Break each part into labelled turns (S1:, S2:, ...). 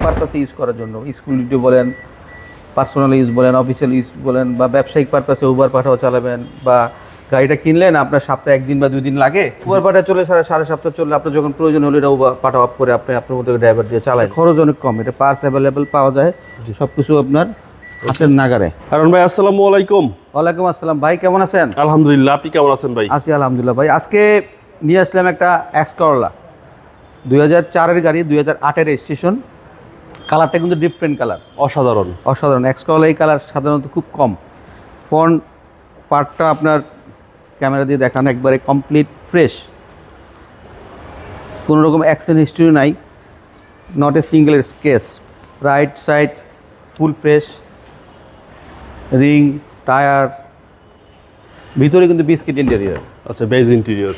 S1: পারপাসে ইউজ করার জন্য স্কুল ডিউটি বলেন, পার্সোনাল ইউজ বলেন, অফিসিয়াল ইউজ বলেন, বা ব্যবসায়িক পারপাসে উবার পাঠাও চালাবেন, বা গাড়িটা কিনলেন আপনার সপ্তাহে 1 দিন বা 2 দিন লাগে, উবার পাঠা চলে সাড়ে সপ্তাহ চললে আপনার যখন প্রয়োজন হলে এটা উবার পাঠা অফ করে আপনি আপনার মধ্যে ড্রাইভার দিয়ে চালায়। খরচ অনেক কম, এটা পার্টস অ্যাভেলেবেল পাওয়া যায়, সব কিছু আপনার হাতের নাগারে।
S2: কারণ ভাই আসসালামু আলাইকুম।
S1: ওয়ালাইকুম আসসালাম ভাই, কেমন আছেন?
S2: আলহামদুলিল্লাহ, আপনি কেমন আছেন ভাই?
S1: আছি আলহামদুলিল্লাহ ভাই। আজকে নিয়ে আসলাম একটা এক্স করলা, 2004-এর গাড়ি, 2008-এর রেজিস্ট্রেশন। কালারটা কিন্তু ডিফারেন্ট কালার,
S2: অসাধারণ
S1: অসাধারণ। এক্স করলা এই কালার সাধারণত খুব কম। ফ্রন্ট পার্টটা আপনার ক্যামেরা দিয়ে দেখান, একবারে কমপ্লিট ফ্রেশ, কোনো রকম অ্যাক্সিডেন্ট হিস্ট্রি নাই, not a single sketch. Right side full fresh, ring, tyre, ভিতরে কিন্তু বিস্কিট ইন্টেরিয়র।
S2: আচ্ছা, বেজ ইন্টেরিয়র,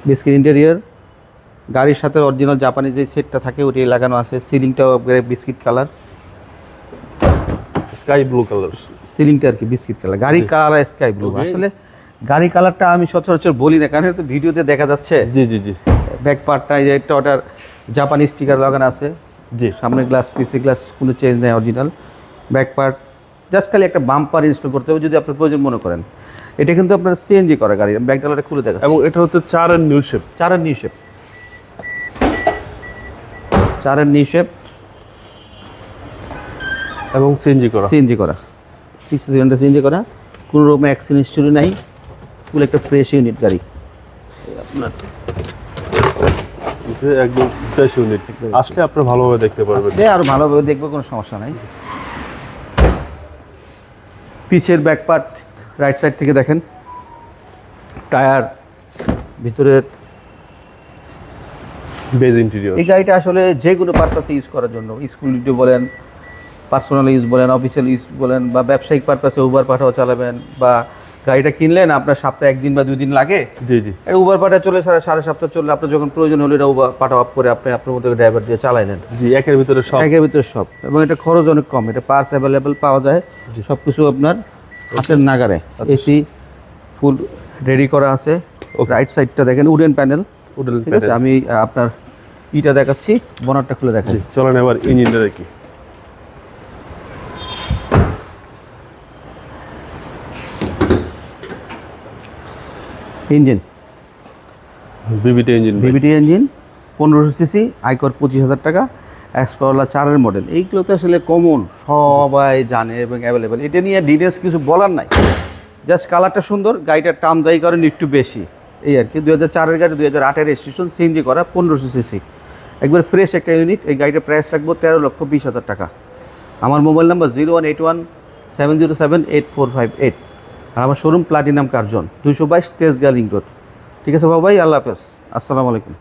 S1: বিস্কিট ইন্টেরিয়র। গাড়ির সাথে অরিজিনাল জাপানি যে সেটটা থাকে ওটাই লাগানো আছে। সিলিংটাও biscuit colour,
S2: sky blue colour.
S1: সিলিংটা আর কি বিস্কিট কালার, গাড়ি কালার স্কাই ব্লু। আসলে গাড়ি কালারটা আমি সচরাচর বলি না, কারণ তো ভিডিওতে দেখা যাচ্ছে।
S2: জি জি জি।
S1: ব্যাক পার্টটা এই যে ওটার জাপানি স্টিকার লাগানো আছে।
S2: জি।
S1: সামনে গ্লাস, পিছে গ্লাস কোনো চেঞ্জ নেই, অরিজিনাল। ব্যাক পার্ট জাস্ট খালি একটা বাম্পার ইনস্টল করতে হবে যদি আপনার প্রয়োজন মনে করেন। এটা কিন্তু আপনার সিএনজি করা গাড়ি, ব্যাক ডালাটা খুলে দেখা।
S2: এবং এটা হচ্ছে 4-এর নিউ শেপ।
S1: 4-এর নিউ শেপ, 4-এর নিউ শেপ
S2: এবং সিএনজি করা।
S1: সিএনজি করা, 6 সিলিন্ডার সিএনজি করা, কোনো রকম অ্যাক্সিডেন্ট হিস্টরি নাই, ফুল একটা ফ্রেশ ইউনিট গাড়ি আপনার।
S2: একদম ফ্রেশ ইউনিট, আসলে আপনি ভালোভাবে দেখতে পারবেন।
S1: আরও ভালোভাবে দেখবো, কোনো সমস্যা নাই। পিছের ব্যাক পার্ট রাইট সাইড থেকে দেখেন, টায়ার, ভিতরের
S2: বেজ ইন্টেরিয়র।
S1: এই গাড়িটা আসলে যে কোনো পারপাসে ইউজ করার জন্য, স্কুল ডিউটি বলেন, পার্সোনাল ইউজ বলেন, অফিসিয়াল ইউজ বলেন, বা ব্যবসায়িক পারপাসে উবার পাঠাও চালাবেন, বা গাড়িটা কিনলেন আপনার সপ্তাহে 1 দিন বা 2 দিন লাগে,
S2: জি জি,
S1: এটা উবার পাঠা চলে সাড়ে সপ্তাহ চললে আপনার যখন প্রয়োজন হলে এটা উবার পাঠা অফ করে আপনি আপনার মধ্যে ড্রাইভার দিয়ে চালাই নেন।
S2: জি, একের ভিতরে সব।
S1: একের ভিতরে সব, এবং এটা খরচ অনেক কম, এটা পার্টস অ্যাভেলেবেল পাওয়া যায়, সব কিছু আপনার হাতের নাগারে। এসি ফুল রেডি করা আছে। রাইট সাইডটা দেখেন উডেন প্যানেল, ঠিক আছে। আমি আপনার ইটা দেখাচ্ছি, বনারটা খুলে দেখাচ্ছি।
S2: চলেন এবার ইঞ্জিনটা দেখি।
S1: Engine
S2: BBT engine,
S1: BBT engine, 1500 CC, আয়কর 25,000 টাকা, এক্স করলা 4-এর মডেল। এইগুলো তো আসলে কমন, সবাই জানে এবং অ্যাভেলেবেল। এটা নিয়ে ডিটেলস কিছু বলার নাই, জাস্ট কালারটা সুন্দর, গাড়িটার টার্ম দায়ী কারণ একটু বেশি, এই আর কি। 2004-এর গাড়ি, 2008-এর রেজিস্ট্রেশন, সিএনজি করা, 1500 সিসি, একবার ফ্রেশ একটা ইউনিট। এই গাড়িটার প্রাইস রাখবো 13,20,000 টাকা। আমার মোবাইল নাম্বার 0181-707-8458, আর আমার showroom platinum Curzon, 222 Tejgaon link road. ঠিক আছে বাবু ভাই, আল্লাহ হাফেজ, আসসালামু আলাইকুম।